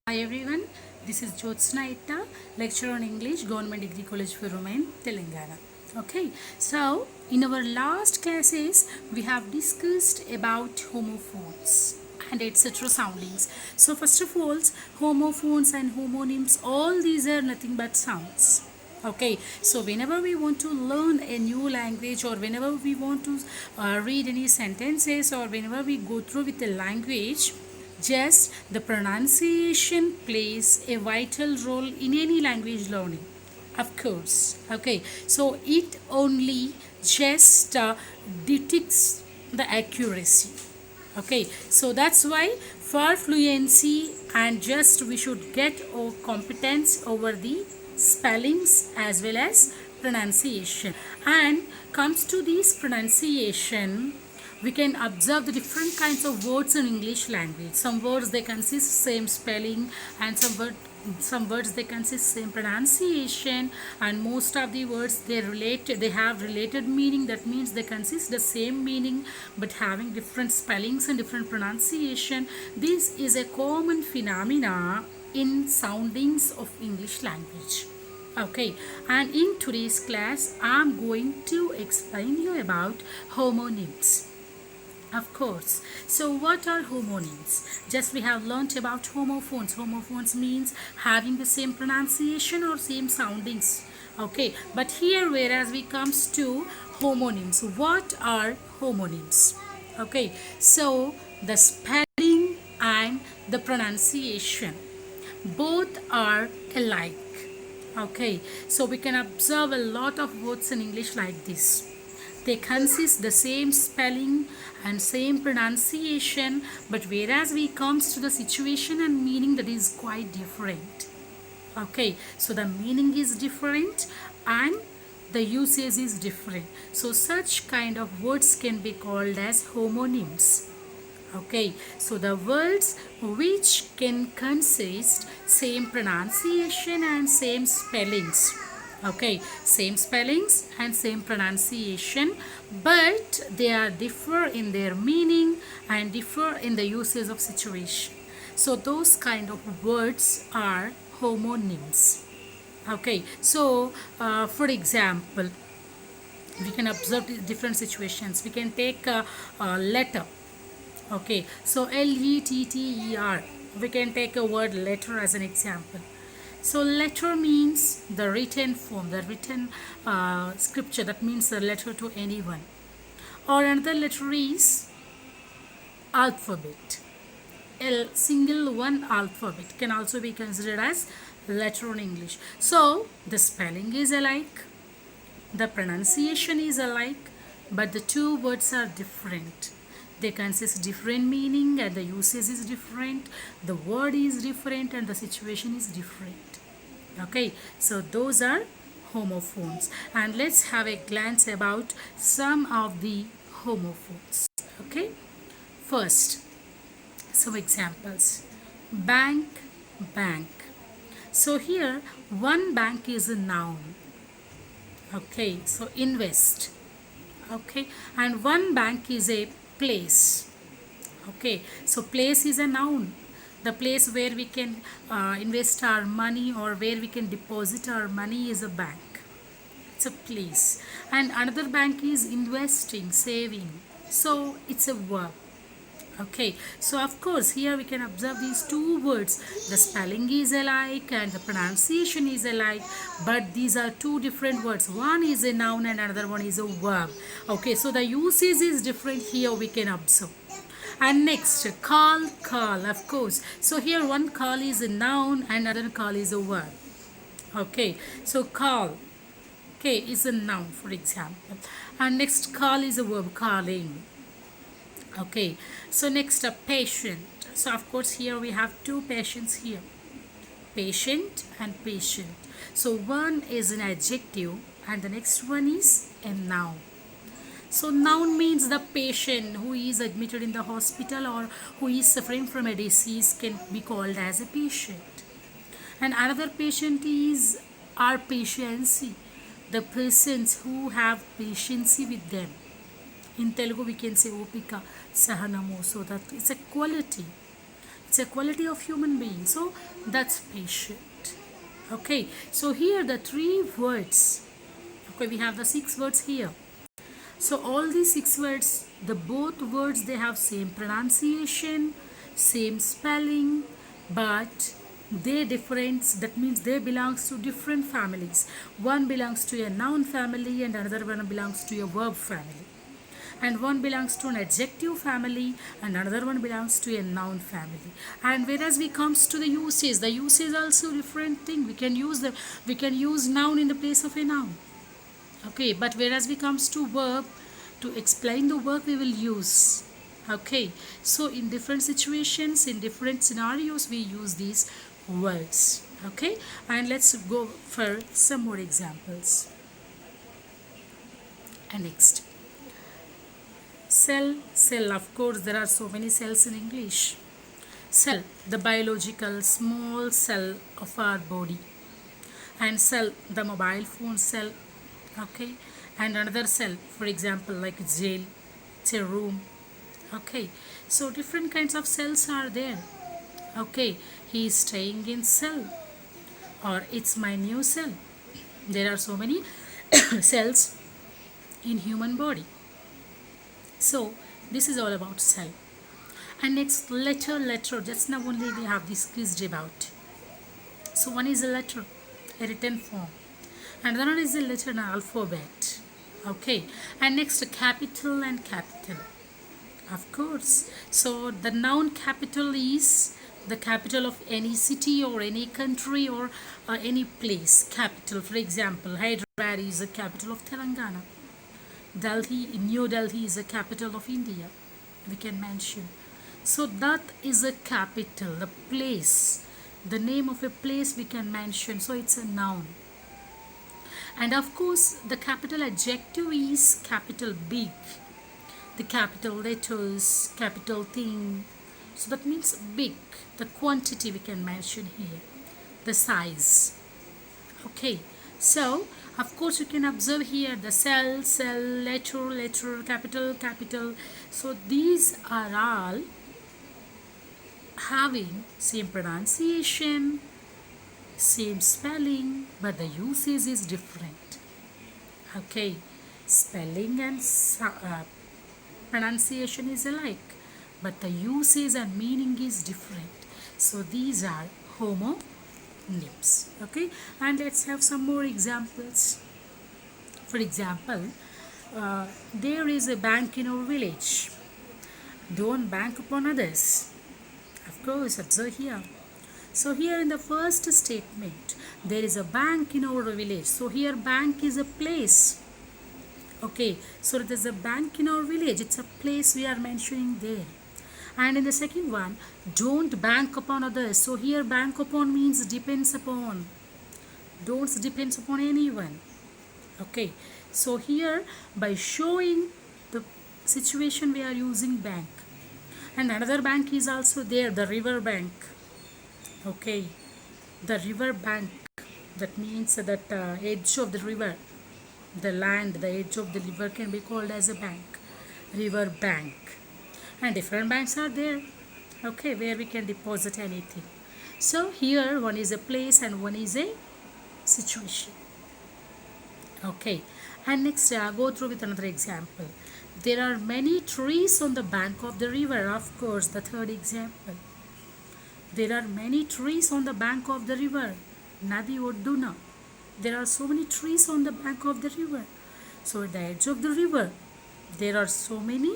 Hi everyone, this is Jyotsna Itta, lecturer on English, Government Degree College for Women, Telangana. Okay, so in our last classes, we have discussed about homophones and etc. soundings. So first of all, homophones and homonyms, all these are nothing but sounds. Okay, so whenever we want to learn a new language or whenever we want to read any sentences or whenever we go through with the language, just the pronunciation plays a vital role in any language learning, of course. Okay, so it only just detects the accuracy. Okay, so that's why for fluency and just we should get a competence over the spellings as well as pronunciation. And comes to this pronunciation, we can observe the different kinds of words in English language. Some words they consist same spelling, and some words they consist same pronunciation, and most of the words they have related meaning. That means they consist the same meaning but having different spellings and different pronunciation. This is a common phenomena in soundings of English language. Okay, and in today's class I'm going to explain you about homonyms. Of course. So what are homonyms? Just we have learnt about homophones. Homophones means having the same pronunciation or same soundings. Okay. But here whereas we comes to homonyms. What are homonyms? Okay. So the spelling and the pronunciation both are alike. Okay. So we can observe a lot of words in English like this. They consist the same spelling and same pronunciation, but whereas we comes to the situation and meaning, that is quite different. Okay, so the meaning is different and the usage is different. So such kind of words can be called as homonyms. Okay, so the words which can consist same pronunciation and same spellings. Okay, same spellings and same pronunciation, but they are differ in their meaning and differ in the usage of situation. So those kind of words are homonyms. Okay, so for example, we can observe different situations. We can take a letter. Okay, so letter. We can take a word letter as an example. So letter means the written form, the written scripture. That means the letter to anyone. Or another letter is alphabet. A single one alphabet can also be considered as letter in English. So the spelling is alike, the pronunciation is alike, but the two words are different. They consist different meaning and the usage is different, the word is different and the situation is different. Okay, so those are homophones, and let's have a glance about some of the homophones. Okay, first some examples. Bank, bank. So here one bank is a noun. Okay, so invest. Okay, and one bank is a place. Okay, so place is a noun, the place where we can invest our money or where we can deposit our money is a bank. It's a place. And another bank is investing, saving, so it's a verb. Okay, so of course here we can observe these two words. The spelling is alike and the pronunciation is alike, but these are two different words. One is a noun and another one is a verb. Okay, so the usage is different here, we can observe. And next, call, call, of course. So here one call is a noun and another call is a verb. Okay, so call, okay, is a noun for example. And next call is a verb, calling. Okay, so next a patient. So of course here we have two patients here, patient and patient. So one is an adjective and the next one is a noun. So noun means the patient who is admitted in the hospital or who is suffering from a disease can be called as a patient. And another patient is our patiency, the persons who have patience with them. In Telugu we can say opika, sahanamu, so that it's a quality. It's a quality of human being. So that's patient. Okay, so here the three words. Okay, we have the 6 words here. So all these 6 words, the both words, they have same pronunciation, same spelling, but they difference. That means they belongs to different families. One belongs to a noun family and another one belongs to a verb family. And one belongs to an adjective family and another one belongs to a noun family. And whereas we comes to the usage also different thing. We can use noun in the place of a noun. Okay, but whereas we comes to verb, to explain the work we will use. Okay, so in different situations, in different scenarios, we use these words. Okay, and let's go for some more examples. And next, cell, of course there are so many cells in English. Cell, the biological small cell of our body. And cell, the mobile phone cell. Okay, and another cell, for example, like jail, it's a room. Okay, so different kinds of cells are there. Okay, he is staying in cell, or it's my new cell. There are so many cells in human body. So this is all about cell. And next, letter, just now only we have discussed about. So one is a letter, a written form, and another is a letter in alphabet. Okay, and next, capital and capital, of course. So the noun capital is the capital of any city or any country or any place. Capital, for example, Hyderabad is the capital of Telangana. New Delhi is the capital of India, we can mention. So that is a capital, the place, the name of a place we can mention. So it's a noun. And of course, the capital adjective is capital big, the capital letters, capital thing. So that means big, the quantity we can mention here, the size. Okay, so of course you can observe here the cell, letter, capital. So these are all having same pronunciation, same spelling, but the usage is different. Okay, spelling and pronunciation is alike, but the usage and meaning is different. So these are homonyms. Okay, and let's have some more examples. For example, there is a bank in our village. Don't bank upon others. Of course, observe here. So here in the first statement, there is a bank in our village. So here bank is a place. Okay, so there's a bank in our village. It's a place we are mentioning there. And in the second one, don't bank upon others. So here bank upon means depends upon. Don't depends upon anyone. Okay, so here by showing the situation we are using bank. And another bank is also there, the river bank. Okay, the river bank, that means that edge of the river, the land, the edge of the river can be called as a bank, river bank. And different banks are there, okay, where we can deposit anything. So here one is a place and one is a situation. Okay, and next go through with another example. There are many trees on the bank of the river. Of course, the third example. There are many trees on the bank of the river. Nadi Odduna. There are so many trees on the bank of the river. So at the edge of the river, there are so many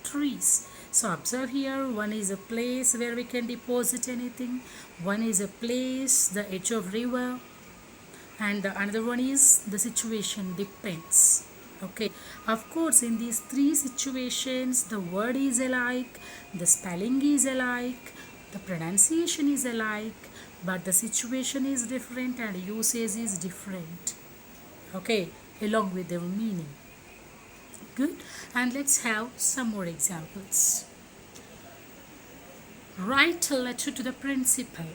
trees. So observe here, one is a place where we can deposit anything. One is a place, the edge of river. And the another one is the situation, depends. Okay, of course in these three situations the word is alike, the spelling is alike, the pronunciation is alike, but the situation is different and usage is different. Okay, along with their meaning. Good, and let's have some more examples. Write a letter to the principal.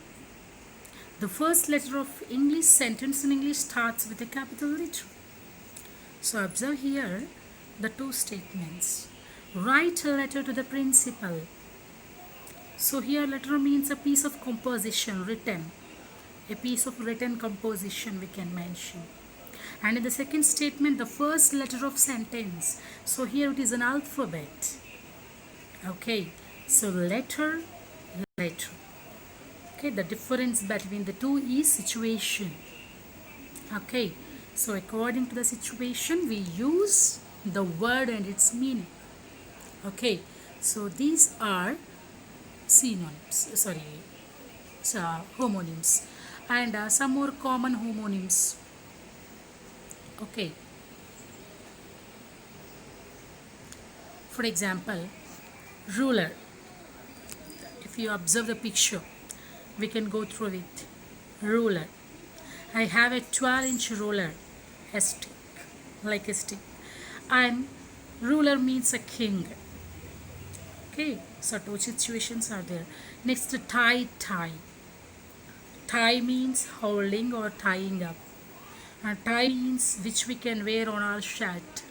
The first letter of English sentence in English starts with a capital letter. So observe here the two statements. Write a letter to the principal. So here letter means a piece of composition written, a piece of written composition we can mention. And in the second statement, the first letter of sentence. So here it is an alphabet. Okay, so letter, letter. Okay, the difference between the two is situation. Okay, so according to the situation, we use the word and its meaning. Okay, so these are synonyms, homonyms, and some more common homonyms. Okay, for example, ruler. If you observe the picture, we can go through it. Ruler. I have a 12-inch ruler, a stick, like a stick. And ruler means a king. Okay, so two situations are there. Next, tie, tie. Tie means holding or tying up. And tie means which we can wear on our shirt.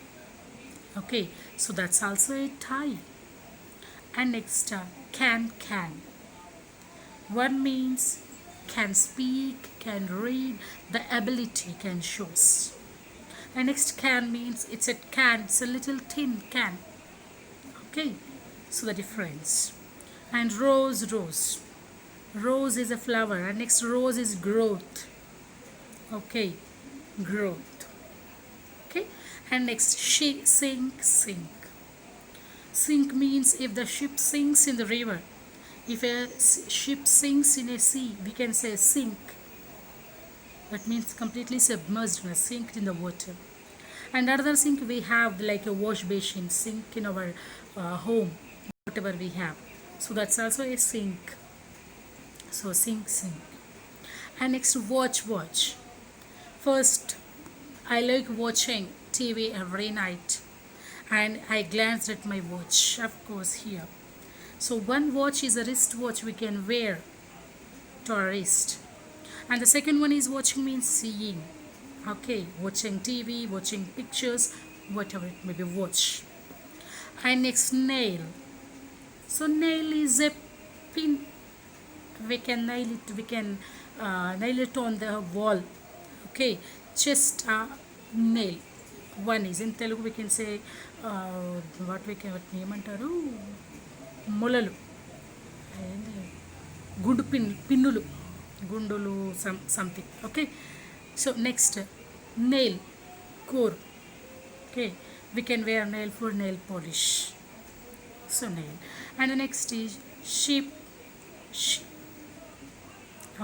Okay, so that's also a tie. And next, can. One means can speak, can read, the ability can shows. And next, can means it's a little thin can. Okay, so the difference. And rose. Rose is a flower, and next rose is growth. Okay, growth. Okay, and next sink. Sink means if the ship sinks in the river. If a ship sinks in a sea, we can say sink. That means completely submerged, sink in the water. And another sink we have like a wash basin, sink in our home, whatever we have. So that's also a sink. So sink. And next, watch. First, I like watching TV every night, and I glanced at my watch, of course, here. So one watch is a wristwatch we can wear to our wrist, and the second one is watching means seeing. Okay, watching TV, watching pictures, whatever it may be, watch. And next, nail. So nail is a pin. We can nail it on the wall. Okay, just nail. One is in Telugu we can say what ఏమంటారు మొలలు గుండు పిన్నులు గుండులు something. Okay, so next, nail, core. Okay, we can wear nail for nail polish. So nail. And the next is ship.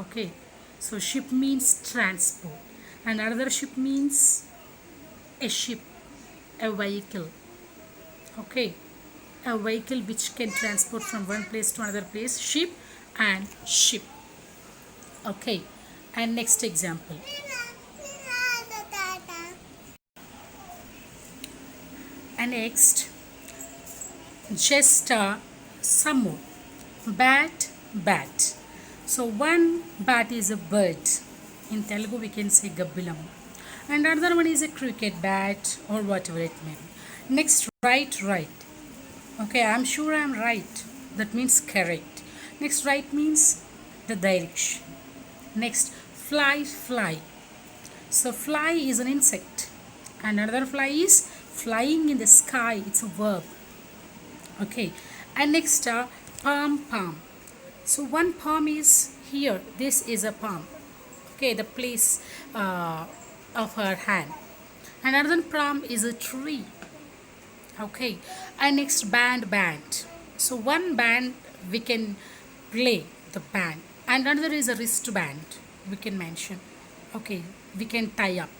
Okay, so ship means transport, and another ship means a ship, a vehicle. Okay, a vehicle which can transport from one place to another place, ship and ship. Okay, and next example. And next, just some more. Bat. So one bat is a bird. In Telugu we can say gabbilam. And another one is a cricket bat or whatever it may be. Next, right. Okay, I'm sure I'm right. That means correct. Next, right means the direction. Next, fly. So fly is an insect, and another fly is flying in the sky. It's a verb. Okay, and next, palm. So one palm is here. This is a palm. Okay, the place of her hand. And another palm is a tree. Okay, and next, band. So one band we can play the band, and another is a wristband we can mention. Okay, we can tie up.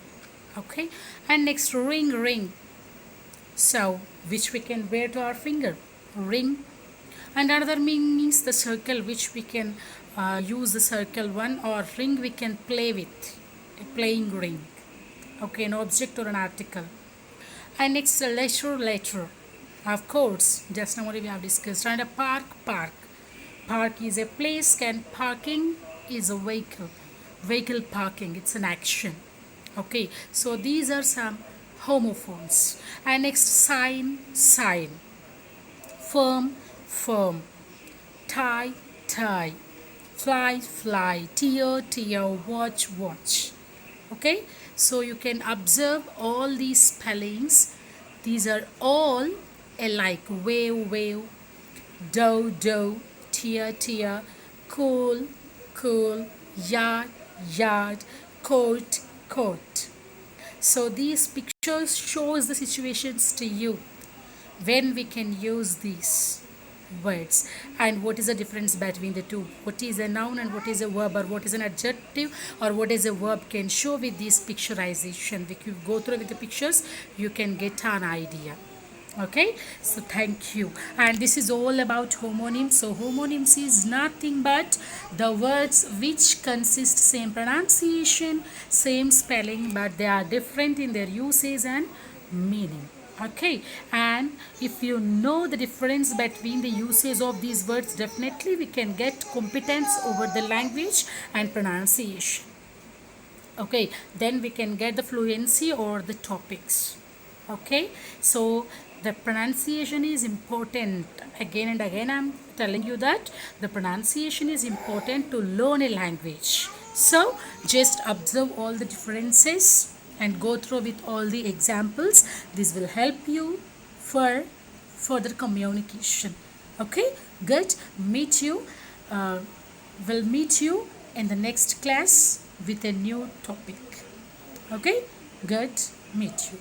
Okay, and next, ring. So which we can wear to our finger, ring. And another means the circle, which we can use the circle one, or ring we can play with, a playing ring. Okay, an object or an article. And next, letter. Of course, just now we have discussed. And a park. Park is a place, and parking is a vehicle parking. It's an action. Okay, so these are some homophones. And next, sign. Firm. tie, tie, fly, fly, tear, tear, watch, watch. Okay, so you can observe all these spellings. These are all alike: wave, wave, doe, doe, tear, tear, cool, cool, yard, yard, coat, coat. So these pictures shows the situations to you when we can use these words, and what is the difference between the two, what is a noun and what is a verb, or what is an adjective or what is a verb, can show with this picturization. If you go through with the pictures, you can get an idea. Okay, so thank you. And this is all about homonyms. So homonyms is nothing but the words which consist same pronunciation, same spelling, but they are different in their usage and meaning. Okay, and if you know the difference between the usage of these words, definitely we can get competence over the language and pronunciation. Okay, then we can get the fluency or the topics. Okay, so the pronunciation is important. Again and again I'm telling you that the pronunciation is important to learn a language. So just observe all the differences and go through with all the examples. This will help you for further communication. Okay, good. Meet you uh, will meet you in the next class with a new topic. Okay, good. Meet you.